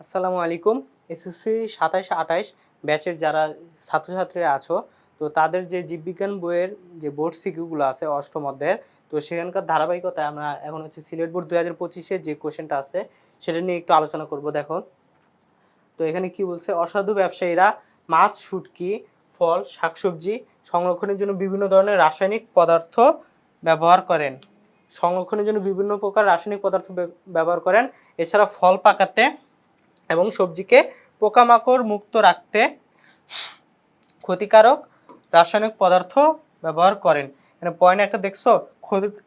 আসসালামু আলাইকুম। এসএসসি ২৭-২৮ ব্যাচের যারা ছাত্রছাত্রীরা আছো, তো তাদের যে জীববিজ্ঞান বইয়ের যে বোর্ড সিকিউগুলো আছে অষ্টম অধ্যায়ের, তো সেখানকার ধারাবাহিকতায় আমরা এখন হচ্ছে সিলেট বোর্ড ২০২৫ এর যে কোয়েশ্চেনটা আছে সেটা নিয়ে একটু আলোচনা করব। দেখো, তো এখানে কি বলছে, অসাধু ব্যবসায়ীরা মাছ, শুটকি, ফল, শাকসবজি সংরক্ষণের জন্য বিভিন্ন ধরনের রাসায়নিক পদার্থ ব্যবহার করেন। সংরক্ষণের জন্য বিভিন্ন প্রকার রাসায়নিক পদার্থ ব্যবহার করেন। এছাড়া ফল পাকাতে এবং সবজিকে পোকামাকড় মুক্ত রাখতে ক্ষতিকারক রাসায়নিক পদার্থ ব্যবহার করেন। এখানে পয়েন্ট একটা দেখছো,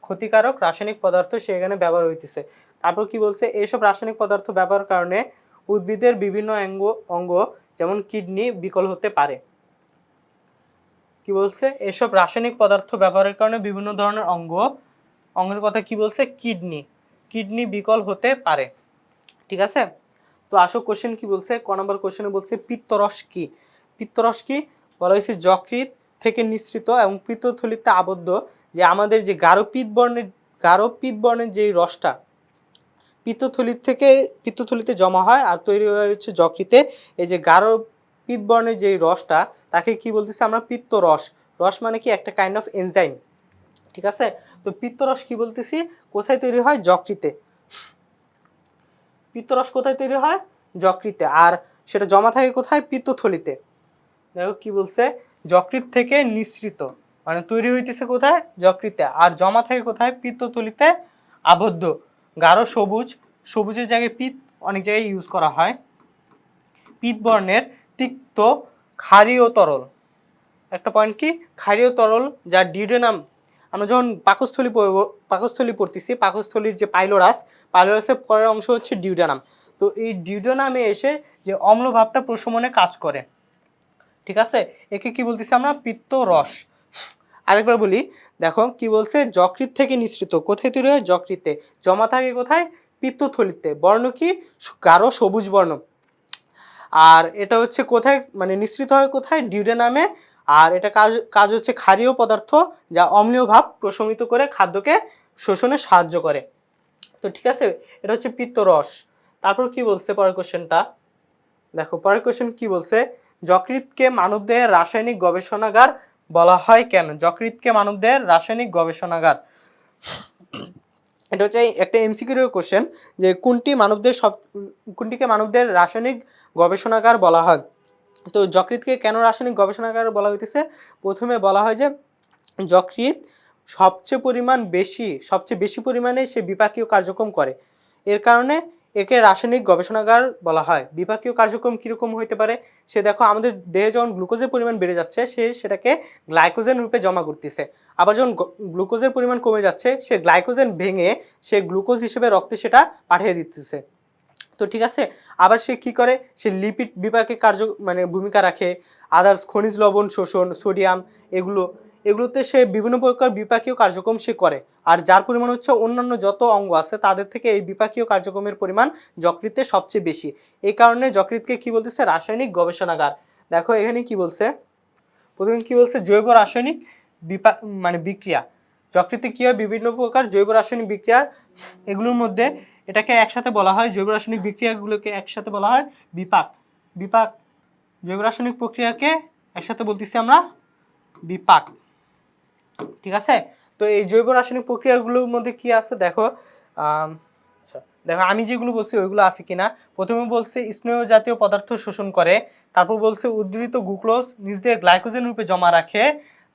ক্ষতিকারক রাসায়নিক পদার্থ সে এখানে ব্যবহার হইতেছে। তারপর কি বলছে, এইসব রাসায়নিক পদার্থ ব্যবহার কারণে উদ্ভিদের বিভিন্ন অঙ্গ যেমন কিডনি বিকল হতে পারে। কি বলছে, এসব রাসায়নিক পদার্থ ব্যবহারের কারণে বিভিন্ন ধরনের অঙ্গের কথা কি বলছে, কিডনি বিকল হতে পারে। ঠিক আছে, তো আসো কোশ্চেন কি বলছে। ক নম্বর কোশ্চেনে বলছে পিত্তরস কি। পিত্তরস কি বলা হয়েছে, যকৃৎ থেকে নিঃসৃত এবং পিত্তথলিতে আবদ্ধ যে আমাদের যে গাঢ় পিত্তবর্ণের যে রসটা পিত্তথলিতে জমা হয় আর তৈরি হয়ে হচ্ছে যকৃতে। এই যে গাঢ় পিত্তবর্ণের যে রসটা তাকে কি বলতেছি আমরা, পিত্তরস। রস মানে কি, একটা কাইন্ড অফ এনজাইম। ঠিক আছে, তো পিত্তরস কি বলতেছি, কোথায় তৈরি হয়, যকৃতে। পিত্তরস কোথায় তৈরি হয়, যকৃতে। আর সেটা জমা থাকে কোথায়, পিত্তথলিতে। দেখো কি বলছে, যকৃৎ থেকে নিঃসৃত মানে তৈরি হইতেছে কোথায়, যকৃতে। আর জমা থাকে কোথায়, পিত্তথলিতে আবদ্ধ। গাঢ় সবুজের জায়গায় পিত অনেক জায়গায় ইউজ করা হয়। পিত বর্ণের তিক্ত ক্ষারীয় তরল। একটা পয়েন্ট কি, ক্ষারীয় তরল যার ডিউডেনাম। আমরা যখন পাকস্থলী পড়তেছি, পাকস্থলীর যে পাইলোরাসের পরের অংশ হচ্ছে ডিউডেনাম। তো এই ডিউডেনামে এসে যে অম্লভাবটা প্রশমনে কাজ করে। ঠিক আছে, একে কি বলতেছি আমরা, পিত্তরস। আরেকবার বলি, দেখো কি বলছে, যকৃৎ থেকে নিঃসৃত, কোথায় তৈরি হয়, যকৃতে। জমা থাকে কোথায়, পিত্তথলিতে। বর্ণ কি, গাঢ় সবুজ বর্ণ। আর এটা হচ্ছে কোথায়, মানে নিঃসৃত হয় কোথায়, ডিউডেনামে। আর এটা কাজ হচ্ছে ক্ষারীয় পদার্থ যা অম্লীয় ভাব প্রশমিত করে খাদ্যকে শোষণে সাহায্য করে। তো ঠিক আছে, এটা হচ্ছে পিত্তরস। তারপর কি বলছে পরের কোশ্চেনটা, দেখো পরের কোশ্চেন কি বলছে, যকৃৎকে মানবদেহের রাসায়নিক গবেষণাগার বলা হয় কেন। যকৃৎকে মানবদেহের রাসায়নিক গবেষণাগার, এটা হচ্ছে একটা এমসিকিউ কোশ্চেন, যে কোনটিকে মানবদেহের রাসায়নিক গবেষণাগার বলা হয়। তো যকৃৎকে কেন রাসায়নিক গবেষণাগার বলা হইতেছে, প্রথমে বলা হয় যে যকৃৎ সবচেয়ে বেশি পরিমাণে সে বিপাকীয় কার্যক্রম করে। এর কারণে একে রাসায়নিক গবেষণাগার বলা হয়। বিপাকীয় কার্যক্রম কীরকম হইতে পারে, সে দেখো আমাদের দেহে যখন গ্লুকোজের পরিমাণ বেড়ে যাচ্ছে সে সেটাকে গ্লাইকোজেন রূপে জমা করতেছে। আবার যখন গ্লুকোজের পরিমাণ কমে যাচ্ছে সে গ্লাইকোজেন ভেঙে সে গ্লুকোজ হিসেবে রক্তে সেটা পাঠিয়ে দিতেছে। তো ঠিক আছে, আবার সে কি করে, সে লিপিড বিপাকে ভূমিকা রাখে। আদার্স খনিজ লবণ শোষণ, সোডিয়াম, এগুলোতে সে বিভিন্ন প্রকার বিপাকীয় কার্যক্রম সে করে। আর যার পরিমাণ হচ্ছে অন্যান্য যত অঙ্গ আছে তাদের থেকে এই বিপাকীয় কার্যক্রমের পরিমাণ যকৃতে সবচেয়ে বেশি। এই কারণে যকৃৎকে কি বলতেছে, রাসায়নিক গবেষণাগার। দেখো এখানে কি বলছে, প্রথমে কি বলছে, জৈব রাসায়নিক বিক্রিয়া। যকৃতে কি হয়, বিভিন্ন প্রকার জৈব রাসায়নিক বিক্রিয়া, এগুলোর মধ্যে এটাকে একসাথে বলা হয়, জৈব রাসায়নিক বিক্রিয়াগুলোকে একসাথে বলা হয় বিপাক। জৈব রাসায়নিক প্রক্রিয়াকে একসাথে বলতেছি আমরা বিপাক। ঠিক আছে, তো এই জৈব রাসায়নিক প্রক্রিয়াগুলোর মধ্যে কি আছে দেখো, আচ্ছা দেখো আমি যেগুলো বলছি ওইগুলো আছে কিনা। প্রথমে বলছে স্নেহ জাতীয় পদার্থ শোষণ করে। তারপর বলছে উদ্দৃত গ্লুকোজ নিজ দিয়ে গ্লাইকোজেন রূপে জমা রাখে।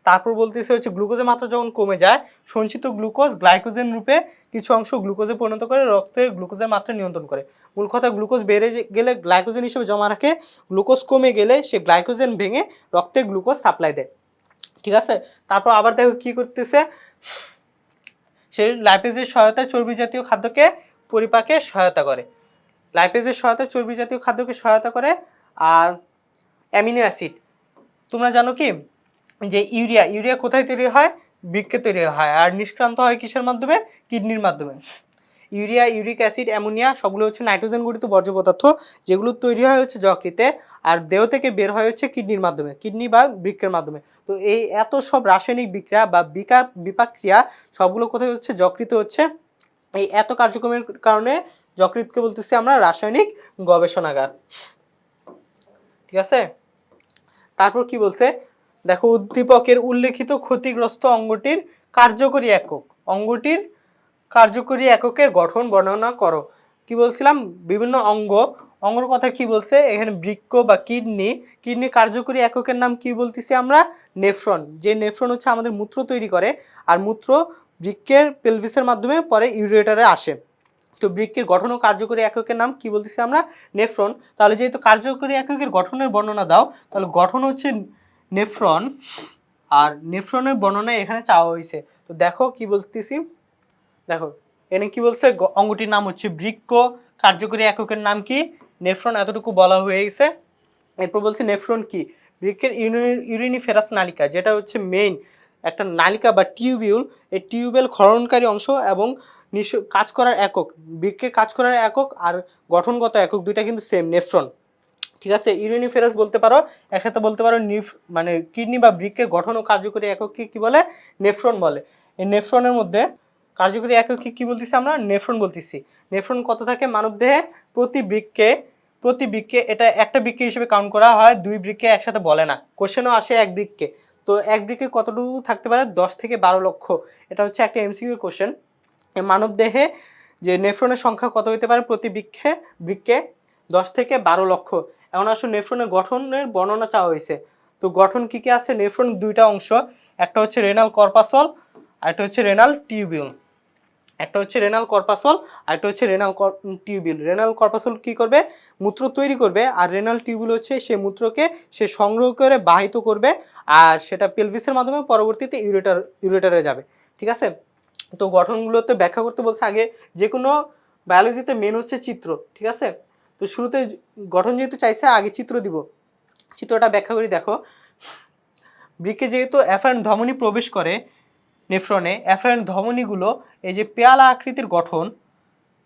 তারপর বলতেছে হচ্ছে গ্লুকোজের মাত্রা যখন কমে যায় সঞ্চিত গ্লুকোজ গ্লাইকোজেন রূপে কিছু অংশ গ্লুকোজে পরিণত করে রক্তে গ্লুকোজের মাত্রা নিয়ন্ত্রণ করে। মূল কথা, গ্লুকোজ বেড়ে গেলে গ্লাইকোজেন হিসেবে জমা রাখে, গ্লুকোজ কমে গেলে সে গ্লাইকোজেন ভেঙে রক্তে গ্লুকোজ সাপ্লাই দেয়। ঠিক আছে, তারপর আবার দেখো কি করতেছে, সে লাইপেজের সহায়তায় চর্বি জাতীয় খাদ্যকে পরিপাকে সহায়তা করে। লাইপেজের সহায়তায় চর্বি জাতীয় খাদ্যকে সহায়তা করে। আর অ্যামিনো অ্যাসিড, তোমরা জানো কি যে ইউরিয়া কোথায় তৈরি হয়, বৃক্কে তৈরি হয়। আর নিষ্ক্রান্ত হয় কিসের মাধ্যমে, কিডনির মাধ্যমে। ইউরিয়া, ইউরিক অ্যাসিড, অ্যামোনিয়া সবগুলো হচ্ছে নাইট্রোজেন গঠিত বর্জ্য পদার্থ, যেগুলো তৈরি হয় হচ্ছে যকৃতে আর দেহ থেকে বের হয় হচ্ছে কিডনির মাধ্যমে, কিডনি বা বৃক্কের মাধ্যমে। তো এই এত সব রাসায়নিক বিক্রিয়া বা বিপাক ক্রিয়া সবগুলো কোথায় হচ্ছে, যকৃতে হচ্ছে এই এত কার্যক্রমের কারণে যকৃৎকে বলতেছি আমরা রাসায়নিক গবেষণাগার। ঠিক আছে, তারপর কি বলছে দেখো, উদ্দীপকের উল্লেখিত ক্ষতিগ্রস্ত অঙ্গটির কার্যকরী একক, অঙ্গটির কার্যকরী এককের গঠন বর্ণনা করো। কি বলছিলাম, বিভিন্ন অঙ্গর কথা কি বলছে এখানে, বৃক্ক বা কিডনি কার্যকরী এককের নাম কি বলতেছি আমরা, নেফ্রন। যে নেফ্রন হচ্ছে আমাদের মূত্র তৈরি করে, আর মূত্র বৃক্কের পেলভিসের মাধ্যমে পরে ইউরেটারে আসে। তো বৃক্কের গঠন ও কার্যকরী এককের নাম কি বলতেছি আমরা, নেফ্রন। তাহলে যেহেতু কার্যকরী এককের গঠনের বর্ণনা দাও, তাহলে গঠন হচ্ছে নেফ্রন, আর নেফ্রনের বর্ণনা এখানে চাওয়া হয়েছে। তো দেখো কি বলতেছি, দেখো এখানে কি বলছে, অঙ্গটির নাম হচ্ছে বৃক্ক, কার্যকরী এককের নাম কি, নেফ্রন, এতটুকু বলা হয়ে গেছে। এরপর বলছে নেফ্রন কি, বৃক্কের ইউরিনিফেরাস নালিকা, যেটা হচ্ছে মেইন একটা নালিকা বা টিউবিউল, এই টিউবেল ক্ষরণকারী অংশ এবং কাজ করার একক, বৃক্কের কাজ করার একক আর গঠনগত একক দুইটা কিন্তু সেম, নেফ্রন। ঠিক আছে, ইউরিনিফেরাস বলতে পারো, একসাথে বলতে পারো মানে কিডনি বা বৃক্কের গঠন ও কার্যকরী এককে কি বলে, নেফ্রন বলে। এই নেফ্রনের মধ্যে কার্যকরী এককে কি বলতেছি আমরা, নেফ্রন বলতেছি। নেফ্রন কত থাকে মানবদেহে, প্রতি বৃক্কে এটা একটা বৃক্কে হিসেবে কাউন্ট করা হয়, 2 বৃক্কে একসাথে বলে না, কোশ্চেনও আসে এক বৃক্কে। তো এক বৃক্কে কতটুকু থাকতে পারে, 10 থেকে 12 লক্ষ, এটা হচ্ছে একটা এমসিকিউ কোশ্চেন। মানবদেহে যে নেফ্রনের সংখ্যা কত হতে পারে প্রতি বৃক্কে 10 থেকে 12 লক্ষ। এখন আসলে নেফ্রনের গঠনের বর্ণনা চাওয়া হয়েছে। তো গঠন কি কি আছে, নেফ্রন দুইটা অংশ, একটা হচ্ছে রেনাল কর্পাসল আর একটা হচ্ছে রেনাল টিউবিউল। একটা হচ্ছে রেনাল কর্পাসল আর একটা হচ্ছে রেনাল টিউবিউল। রেনাল কর্পাসল কি করবে, মূত্র তৈরি করবে, আর রেনাল টিউবিউল হচ্ছে সে মূত্রকে সে সংগ্রহ করে বাহিত করবে, আর সেটা পেলভিসের মাধ্যমে পরবর্তীতে ইউরেটারে যাবে। ঠিক আছে, তো গঠনগুলোতে ব্যাখ্যা করতে বলছে আগে, যে কোনো বায়োলজিতে মেন হচ্ছে চিত্র। ঠিক আছে, তো শুরুতে গঠন যেহেতু চাইছে আগে চিত্র দিব, চিত্রটা ব্যাখ্যা করি। দেখো, বৃক্কে যেহেতু অ্যাফারেন্ট ধমনী প্রবেশ করে নেফ্রনে, অ্যাফারেন্ট ধমনীগুলো এই যে পেয়ালা আকৃতির গঠন,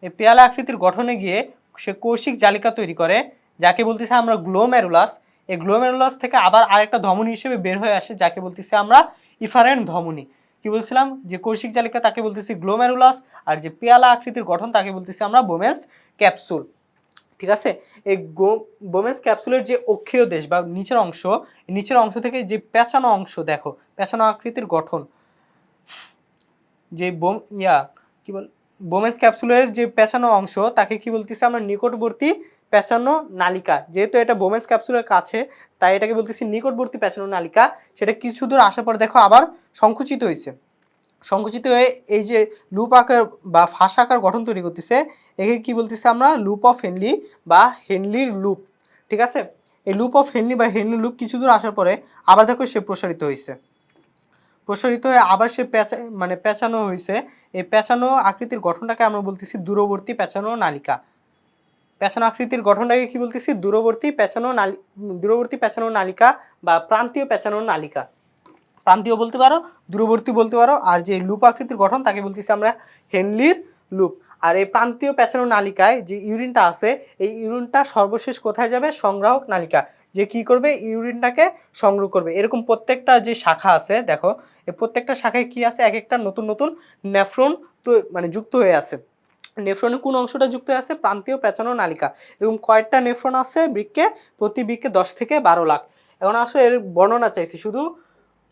এই পেয়ালা আকৃতির গঠনে গিয়ে সে কৌশিক জালিকা তৈরি করে, যাকে বলতেছে আমরা গ্লোমেরুলাস। এই গ্লোমেরুলাস থেকে আবার আরেকটা ধমনী হিসেবে বের হয়ে আসে, যাকে বলতেছি আমরা ইফারেন্ট ধমনী। কি বলছিলাম, যে কৌশিক জালিকা তাকে বলতেছি গ্লোমেরুলাস, আর যে পেয়ালা আকৃতির গঠন তাকে বলতেছি আমরা বোমেন্স ক্যাপসুল। ঠিক আছে, এই বোমেন্স ক্যাপসুলের যে অক্ষীয় দেশ বা নিচের অংশ থেকে যে পেঁচানো অংশ, দেখো পেঁচানো আকৃতির গঠন, যে কি বল, বোমেন্স ক্যাপসুলের যে পেঁচানো অংশ তাকে কি বলতেছি আমরা নিকটবর্তী পেঁচানো নালিকা। যেহেতু এটা বোমেন্স ক্যাপসুলের কাছে, তাই এটাকে বলতেছি নিকটবর্তী পেঁচানো নালিকা। সেটা কিছু দূর আসার পর দেখো আবার সংকুচিত হয়েছে, সংকুচিত হয়ে এই যে লুপ আকার বা ফাঁস আকার গঠন তৈরি করতেছে, একে কি বলতেছে আমরা লুপ অফ হেনলি বা হেনলির লুপ। ঠিক আছে, এই লুপ অফ হেনলি বা হেনলি লুপ কিছু দূর আসার পরে আবার দেখো সে প্রসারিত হয়েছে, প্রসারিত হয়ে আবার সে পেঁচানো হয়েছে। এই পেঁচানো আকৃতির গঠনটাকে আমরা বলতেছি দূরবর্তী পেঁচানো নালিকা। পেঁচানো আকৃতির গঠনটাকে কি বলতেছি, দূরবর্তী পেঁচানো নালিকা বা প্রান্তীয় পেঁচানো নালিকা। প্রান্তীয় বলতে পারো, দূরবর্তী বলতে পারো, আর যে লুপ আকৃতির গঠন তাকে বলতেছি আমরা হেনলির লুপ। আর এই প্রান্তীয় পেঁচানো নালিকায় যে ইউরিনটা আছে, এই ইউরিনটা সর্বশেষ কোথায় যাবে, সংগ্রাহক নালিকা, যে কি করবে, ইউরিনটাকে সংগ্রহ করবে। এরকম প্রত্যেকটা যে শাখা আছে, দেখো এই প্রত্যেকটা শাখায় কি আছে, এক একটা নতুন নতুন নেফ্রন তো যুক্ত হয়ে আছে। নেফ্রনের কোন অংশটা যুক্ত হয়ে আছে, প্রান্তীয় পেঁচানো নালিকা। এরকম কয়েকটা নেফ্রন আছে বৃক্কে, প্রতি বৃক্কে 10 থেকে 12 লাখ। এখন আসলে এর বর্ণনা চাইছি, শুধু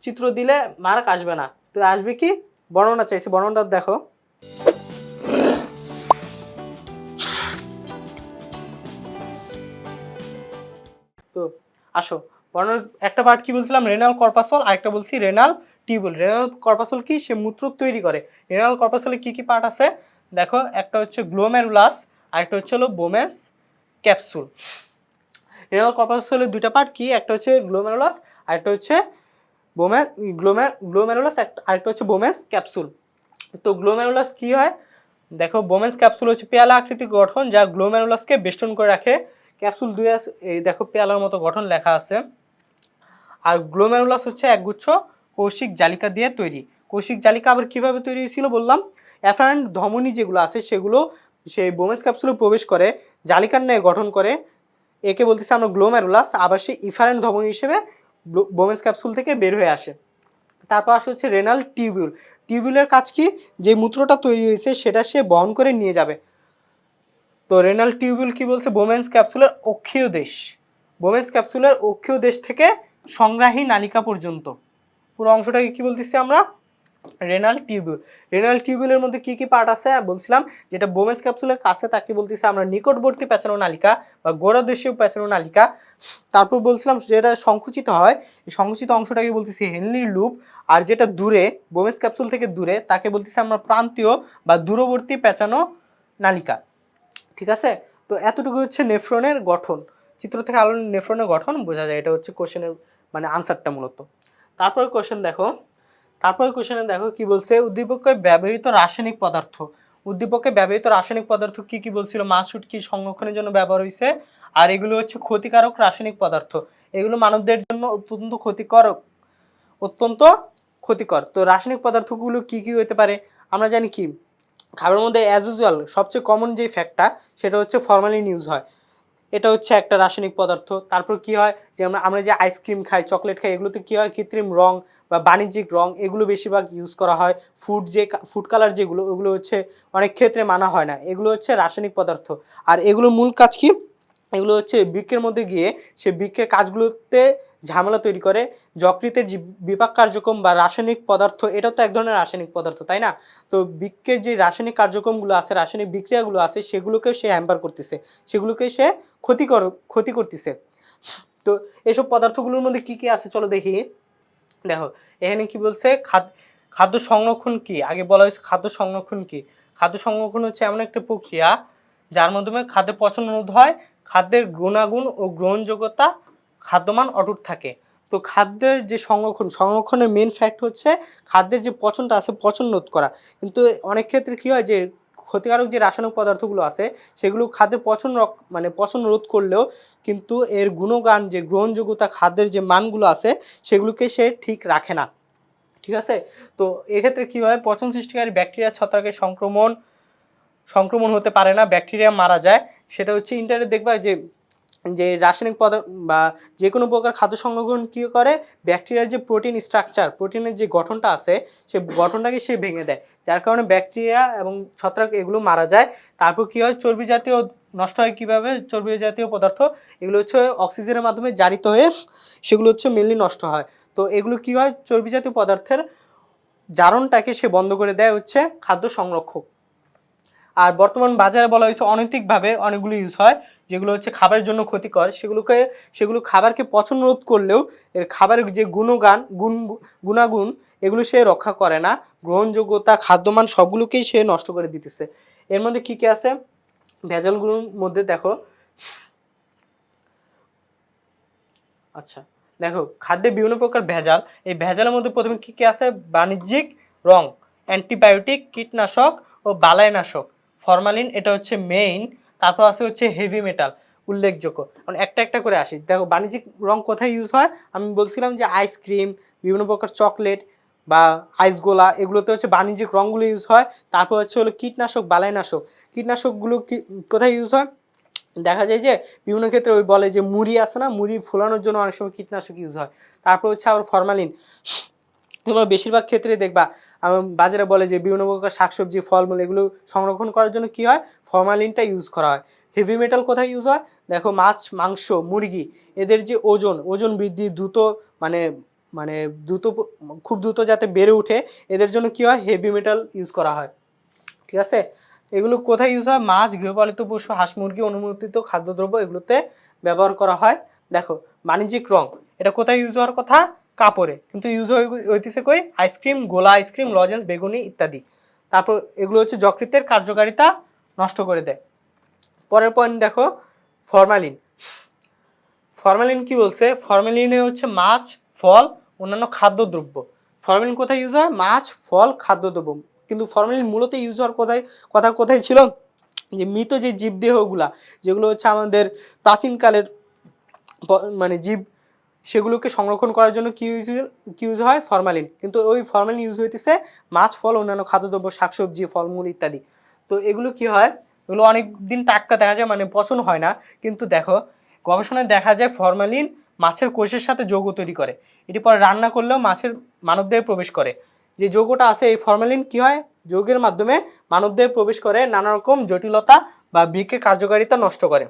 চিত্র দিলে মার্ক আসবে না, তো আসবে কি, বর্ণনা চাইছি, বর্ণনা দেখো। তো আসো, বর্ণনার একটা পার্ট কি বলছিলাম, রেনাল কর্পাসল, আরেকটা বলছি রেনাল টিউবুল। রেনাল কর্পাসল কি, সে মূত্র তৈরি করে। রেনাল কর্পাসলে কি কি পার্ট আছে দেখো, একটা হচ্ছে গ্লোমেরুলাস, আরেকটা হচ্ছে হলো বোমেন্স ক্যাপসুল। রেনাল কর্পাসলের দুইটা পার্ট কি, একটা হচ্ছে গ্লোমেরুলাস, আরেকটা হচ্ছে গ্লোমেরুলাস, আরেকটা হচ্ছে বোমেন্স ক্যাপসুল। তো গ্লোমেরুলাস কি হয় দেখো, বোমেন্স ক্যাপসুল হচ্ছে পেয়ালা আকৃতির গঠন, যা গ্লোমেরুলাসকে বেষ্টন করে রাখে। ক্যাপসুল দুই এই দেখো পেয়ালার মতো গঠন লেখা আছে। আর গ্লোমেরুলাস হচ্ছে একগুচ্ছ কৌশিক জালিকা দিয়ে তৈরি। কৌশিক জালিকা আবার কিভাবে তৈরি হয়েছিল বললাম, অ্যাফারেন্ট ধমনী যেগুলো আছে সেগুলো সেই বোমেন্স ক্যাপসুলে প্রবেশ করে জালিকার ন্যায় গঠন করে, একে বলতেছি আমরা গ্লোমেরুলাস। আবার সেই ইফারেন্ট ধমনী হিসেবে বোমেন্স ক্যাপসুল থেকে বের হয়ে আসে। তারপর আসে হচ্ছে রেনাল টিউবিউল। টিউবিউলের কাজ কি, যে মূত্রটা তৈরি হয়েছে সেটা সে বহন করে নিয়ে যাবে। তো রেনাল টিউবিউল কি বলছে, বোমেন্স ক্যাপসুলের অক্ষীয় দেশ, বোমেন্স ক্যাপসুলের অক্ষীয় দেশ থেকে সংগ্রাহী নালিকা পর্যন্ত পুরো অংশটাকে কি বলতেছি আমরা, রেনাল টিউবিউল। রেনাল টিউবিউলের মধ্যে কি কি পার্ট আছে বলছিলাম, যেটা বোমেন্স ক্যাপসুলের কাছে তাকে বলতেছি আমরা নিকটবর্তী পেঁচানো নালিকা বা গোড়াদেশীয় পেঁচানো নালিকা। তারপর বলছিলাম যেটা সংকুচিত হয়, এই সংকুচিত অংশটাকে বলতেছি হেনলির লুপ। আর যেটা দূরে, বোমেন্স ক্যাপসুল থেকে দূরে, তাকে বলতেছি আমরা প্রান্তীয় বা দূরবর্তী পেঁচানো নালিকা। ঠিক আছে, তো এতটুকু হচ্ছে নেফ্রনের গঠন। চিত্র থেকে আলো নেফ্রনের গঠন বোঝা যায়, এটা হচ্ছে কোশ্চেনের মানে আনসারটা মূলত। তারপরে কোশ্চেন দেখো, তারপরে কোশ্চেনে দেখো কি বলছে, উদ্দীপকে ব্যবহৃত রাসায়নিক পদার্থ। উদ্দীপকে ব্যবহৃত রাসায়নিক পদার্থ কি কি বলছিল, মাছ শুটকি সংরক্ষণের জন্য ব্যবহার হয়েছে। আর এগুলো হচ্ছে ক্ষতিকারক রাসায়নিক পদার্থ, এগুলো মানবদের জন্য অত্যন্ত ক্ষতিকর, অত্যন্ত ক্ষতিকর। তো রাসায়নিক পদার্থগুলো কি কি হতে পারে, আমরা জানি কি, খাবারের মধ্যে অ্যাজ ইউজুয়াল সবচেয়ে কমন যে ফ্যাক্টটা সেটা হচ্ছে ফরমালিন ইউজ হয়, এটা হচ্ছে একটা রাসায়নিক পদার্থ। তারপর কি হয়, যে আমরা যে আইসক্রিম খাই, চকলেট খাই, এগুলোতে কি হয়, কৃত্রিম রং বা বাণিজ্যিক রং এগুলো বেশিরভাগ ইউজ করা হয়। ফুড কালার যেগুলো, ওগুলো হচ্ছে অনেক ক্ষেত্রে মানা হয় না, এগুলো হচ্ছে রাসায়নিক পদার্থ। আর এগুলোর মূল কাজ কি, এগুলো হচ্ছে বৃক্কের মধ্যে গিয়ে সে বৃক্কের কাজগুলোতে ঝামেলা তৈরি করে। যকৃতের যে বিপাক কার্যক্রম বা রাসায়নিক পদার্থ, এটাও তো এক ধরনের রাসায়নিক পদার্থ, তাই না? তো বৃক্কের যে রাসায়নিক কার্যক্রমগুলো আছে, রাসায়নিক বিক্রিয়াগুলো আছে, সেগুলোকে সে হ্যাম্পার করতেছে, সেগুলোকে সে ক্ষতি করতেছে। তো এসব পদার্থগুলোর মধ্যে কি কি আছে চলো দেখি। দেখো এখানে কি বলছে, খাদ্য সংরক্ষণ কি, আগে বলা হয়েছে খাদ্য সংরক্ষণ কি। খাদ্য সংরক্ষণ হচ্ছে এমন একটা প্রক্রিয়া যার মাধ্যমে খাদ্যের পচন রোধ হয়, খাদ্যের গুণাগুণ ও গ্রহণযোগ্যতা, খাদ্যমান অটুট থাকে। তো খাদ্যের যে সংরক্ষণের মেন ফ্যাক্ট হচ্ছে খাদ্যের যে পচনটা আছে, পচন রোধ করা। কিন্তু অনেক ক্ষেত্রে কী হয়, যে ক্ষতিকারক যে রাসায়নিক পদার্থগুলো আছে সেগুলো খাদ্যের পচন রোধ করলেও কিন্তু এর গুণগান, যে গ্রহণযোগ্যতা, খাদ্যের যে মানগুলো আছে সেগুলোকে সে ঠিক রাখে না। ঠিক আছে, তো এক্ষেত্রে কী হয়, পচন সৃষ্টিকারী ব্যাকটেরিয়া ছত্রাকের সংক্রমণ হতে পারে না, ব্যাকটেরিয়া মারা যায়। সেটা হচ্ছে ইন্টারনেট দেখবা যে যে রাসায়নিক পদার্থ বা যে কোনো প্রকার খাদ্য সংরক্ষণ কী করে, ব্যাকটেরিয়ার যে প্রোটিন স্ট্রাকচার, প্রোটিনের যে গঠনটা আছে সে গঠনটাকে সে ভেঙে দেয়, যার কারণে ব্যাকটেরিয়া এবং ছত্রাক এগুলো মারা যায়। তারপর কী হয়, চর্বি জাতীয় নষ্ট হয় কীভাবে, চর্বি জাতীয় পদার্থ এগুলো হচ্ছে অক্সিজেনের মাধ্যমে জারিত হয়ে সেগুলো হচ্ছে মেনলি নষ্ট হয়। তো এগুলো কী হয়, চর্বি জাতীয় পদার্থের জারণটাকে সে বন্ধ করে দেয় হচ্ছে খাদ্য সংরক্ষক। আর বর্তমান বাজারে বলা হয়েছে অনৈতিকভাবে অনেকগুলো ইউজ হয়, যেগুলো হচ্ছে খাবারের জন্য ক্ষতিকর, সেগুলো খাবারকে পচন রোধ করলেও এর খাবারের যে গুণাগুণ এগুলো সে রক্ষা করে না, গ্রহণযোগ্যতা, খাদ্যমান সবগুলোকেই সে নষ্ট করে দিতেছে। এর মধ্যে কি কি আছে, ভেজালগুলোর মধ্যে দেখো, আচ্ছা দেখো খাদ্যে বিভিন্ন প্রকার ভেজাল, এই ভেজালের মধ্যে প্রথমে কি কি আছে, বাণিজ্যিক রং, অ্যান্টিবায়োটিক, কীটনাশক ও বালাইনাশক, ফরমালিন, এটা হচ্ছে মেইন। তারপর আছে হচ্ছে হেভি মেটাল উল্লেখযোগ্য। মানে একটা একটা করে আসি। দেখো বাণিজ্যিক রং কোথায় ইউজ হয়, আমি বলছিলাম যে আইসক্রিম, বিভিন্ন প্রকার চকলেট বা আইসগোলা, এগুলোতে হচ্ছে বাণিজ্যিক রঙগুলো ইউজ হয়। তারপর হচ্ছে হলো কীটনাশক, বালাইনাশক, কীটনাশকগুলো কোথায় ইউজ হয়, দেখা যায় যে বিভিন্ন ক্ষেত্রে ওই বলে যে মুড়ি আছে না, মুড়ি ফোলানোর জন্য অনেক সময় কীটনাশক ইউজ হয়। তারপর হচ্ছে আবার ফরমালিন, তোমরা বেশিরভাগ ক্ষেত্রে দেখবা বাজারে বলে যে বিভিন্ন প্রকার শাকসবজি, ফলমূল এগুলো সংরক্ষণ করার জন্য কি হয়, ফরমালিনটা ইউজ করা হয়। হেভি মেটাল কোথায় ইউজ হয়, দেখো মাছ, মাংস, মুরগি, এদের যে ওজন বৃদ্ধি দ্রুত, মানে মানে দ্রুত, খুব দ্রুত যাতে বেড়ে ওঠে, এদের জন্য কি হয়, হেভি মেটাল ইউজ করা হয়। ঠিক আছে, এগুলো কোথায় ইউজ হয়, মাছ, গৃহপালিত পশু, হাঁস মুরগি, অনুমোদিত খাদ্যদ্রব্য এগুলোতে ব্যবহার করা হয়। দেখো বাণিজ্যিক রং, এটা কোথায় ইউজ হওয়ার কথা, কাপড়ে, কিন্তু ইউজ হইতেছে কই, আইসক্রিম, গোলা আইসক্রিম, লজেন্স, বেগুনি ইত্যাদি। তারপর এগুলো হচ্ছে যকৃতের কার্যকারিতা নষ্ট করে দেয়। পরের পয়েন্ট দেখো, ফরমালিন। ফরমালিন কি বলছে, ফরমালিনে হচ্ছে মাছ, ফল, অন্যান্য খাদ্যদ্রব্য। ফরমালিন কোথায় ইউজ হয়, মাছ, ফল, খাদ্যদ্রব্য। কিন্তু ফরমালিন মূলত ইউজ হওয়ার কোথায় ছিল, যে মৃত যে জীবদেহগুলা, যেগুলো হচ্ছে আমাদের প্রাচীনকালের মানে জীব, সেগুলোকে সংরক্ষণ করার জন্য কি ইউজ হয়, ফরমালিন। কিন্তু ওই ফরমালিন ইউজ হইতেছে মাছ, ফল, অন্যান্য খাদ্যদ্রব্য, শাকসবজি, ফলমূল ইত্যাদি। তো এগুলো কি হয়, এগুলো অনেক দিন টাটকা দেখা যায়, মানে পচন হয় না। কিন্তু দেখো গবেষণায় দেখা যায় ফরমালিন মাছের কোষের সাথে যৌগ তৈরি করে। এটি পরে রান্না করলেও মাছের মানবদেহে প্রবেশ করে। যে যৌগটা আছে এই ফরমালিন কি হয়, যৌগের মাধ্যমে মানবদেহে প্রবেশ করে নানা রকম জটিলতা বা বৃক্কের কার্যকারিতা নষ্ট করে,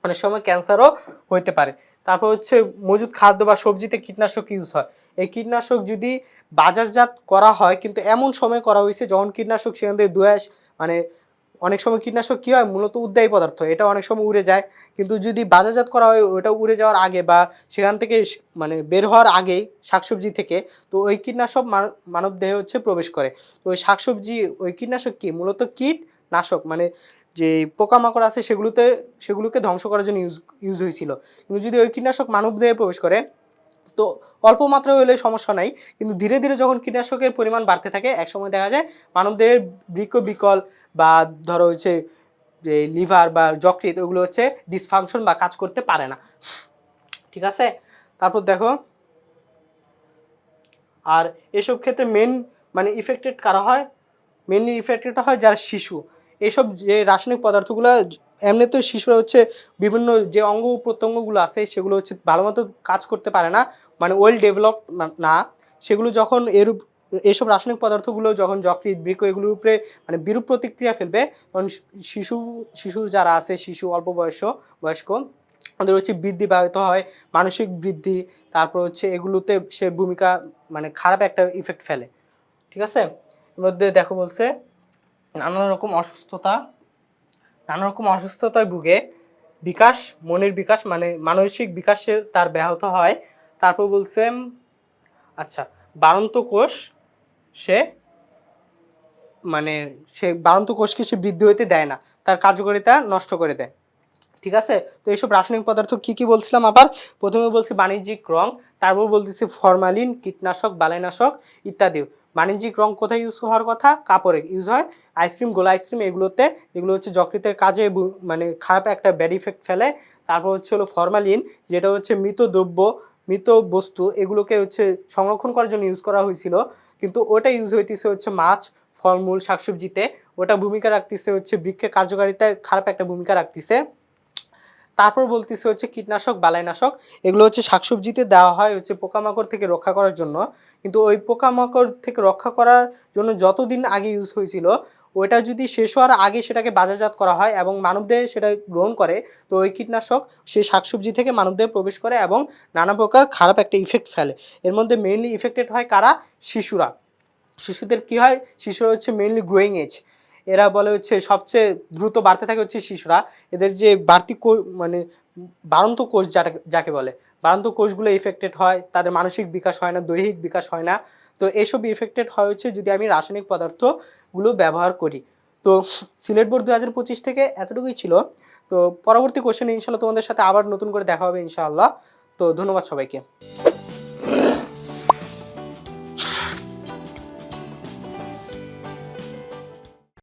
অনেক সময় ক্যান্সারও হইতে পারে। তারপর হচ্ছে মজুদ খাদ্য বা সবজিতে কীটনাশক ইউজ হয়। এই কীটনাশক যদি বাজারজাত করা হয়, কিন্তু এমন সময় করা হয়েছে যখন কীটনাশক সেখান থেকে মানে অনেক সময় কীটনাশক কী হয়, মূলত উদ্বায়ী পদার্থ, এটা অনেক সময় উড়ে যায়। কিন্তু যদি বাজারজাত করা হয় ওটা উড়ে যাওয়ার আগে বা সেখান থেকে মানে বের হওয়ার আগেই শাকসবজি থেকে, তো ওই কীটনাশক মানব দেহে হচ্ছে প্রবেশ করে। তো ওই শাকসবজি ওই কীটনাশক কি মূলত কীটনাশক, মানে যে পোকামাকড় আছে সেগুলোকে ধ্বংস করার জন্য ইউজ হয়েছিল। কিন্তু যদি ওই কীটনাশক মানব দেহে প্রবেশ করে তো অল্প মাত্রায় হলে সমস্যা নাই, কিন্তু ধীরে ধীরে যখন কীটনাশকের পরিমাণ বাড়তে থাকে একসময় দেখা যায় মানবদেহের বৃক্ক বিকল বা ধরো হচ্ছে যে লিভার বা যকৃৎ ওগুলো হচ্ছে ডিসফাংশন বা কাজ করতে পারে না। ঠিক আছে, তারপর দেখো আর এসব ক্ষেত্রে মানে ইফেক্টেড কারা হয়, মেনলি ইফেক্টেড হয় যারা শিশু। এইসব যে রাসায়নিক পদার্থগুলো এমনিতে শিশুরা হচ্ছে বিভিন্ন যে অঙ্গ প্রত্যঙ্গগুলো আছে সেগুলো হচ্ছে ভালো মতো কাজ করতে পারে না, মানে ওয়েল ডেভেলপ না। সেগুলো যখন এইসব রাসায়নিক পদার্থগুলো যখন যকৃৎ বৃক্ক এগুলোর উপরে মানে বিরূপ প্রতিক্রিয়া ফেলবে, তখন শিশু যারা আছে, শিশু অল্প বয়স্ক ওদের হচ্ছে বৃদ্ধি ব্যাহত হয়, মানসিক বৃদ্ধি, তারপর হচ্ছে এগুলোতে সে ভূমিকা মানে খারাপ একটা ইফেক্ট ফেলে। ঠিক আছে, এর মধ্যে দেখো বলছে নানা রকম অসুস্থতায় ভুগে, মনের বিকাশ মানে মানসিক বিকাশে তার ব্যাহত হয়। তারপর বলছে আচ্ছা বাড়ন্ত কোষ সে মানে সে বাড়ন্ত কোষকে সে বৃদ্ধি হইতে দেয় না, তার কার্যকারিতা নষ্ট করে দেয়। ঠিক আছে, তো এইসব রাসায়নিক পদার্থ কি কি বলছিলাম আবার, প্রথমে বলছি বাণিজ্যিক রং, তারপর বলতেছি ফরমালিন, কীটনাশক, বালাইনাশক ইত্যাদি। বাণিজ্যিক রং কোথায় ইউজ হওয়ার কথা, কাপড়ে ইউজ হয়, আইসক্রিম, গোলা আইসক্রিম এগুলোতে, এগুলো হচ্ছে যকৃতের কাজে মানে খারাপ একটা ব্যাড ইফেক্ট ফেলে। তারপর হচ্ছে হলো ফরমালিন, যেটা হচ্ছে মৃত বস্তু এগুলোকে হচ্ছে সংরক্ষণ করার জন্য ইউজ করা হয়েছিল, কিন্তু ওটা ইউজ হইতেছে হচ্ছে মাছ, ফলমূল, শাকসবজিতে, ওটা ভূমিকা রাখতেছে হচ্ছে বৃক্ষের কার্যকারিতায় খারাপ একটা ভূমিকা রাখতেছে। তারপর বলতেছে হচ্ছে কীটনাশক, বালাইনাশক, এগুলো হচ্ছে শাকসবজিতে দেওয়া হয় হচ্ছে পোকামাকড় থেকে রক্ষা করার জন্য, কিন্তু ওই পোকামাকড় থেকে রক্ষা করার জন্য যতদিন আগে ইউজ হয়েছিল ওইটা যদি শেষ হওয়ার আগে সেটাকে বাজারজাত করা হয় এবং মানবদেহে সেটা গ্রহণ করে, তো ওই কীটনাশক সেই শাকসবজি থেকে মানবদেহে প্রবেশ করে এবং নানা প্রকার খারাপ একটা ইফেক্ট ফেলে। এর মধ্যে মেইনলি ইফেক্টেড হয় কারা, শিশুদের কি হয়, শিশুরা হচ্ছে মেইনলি গ্রোয়িং এজ, এরা বলে হচ্ছে সবচেয়ে দ্রুত বাড়তে থাকে হচ্ছে শিশুরা। এদের যে মানে বাড়ন্ত কোষ যাকে বলে, বাড়ন্ত কোষগুলো ইফেক্টেড হয়, তাদের মানসিক বিকাশ হয় না, দৈহিক বিকাশ হয় না। তো এইসব ইফেক্টেড হয় হচ্ছে যদি আমি রাসায়নিক পদার্থগুলো ব্যবহার করি। তো সিলেট বোর্ড 2025 থেকে এতটুকুই ছিল। তো পরবর্তী কোশ্চেনে ইনশাল্লাহ তোমাদের সাথে আবার নতুন করে দেখা হবে ইনশাআল্লাহ। তো ধন্যবাদ সবাইকে।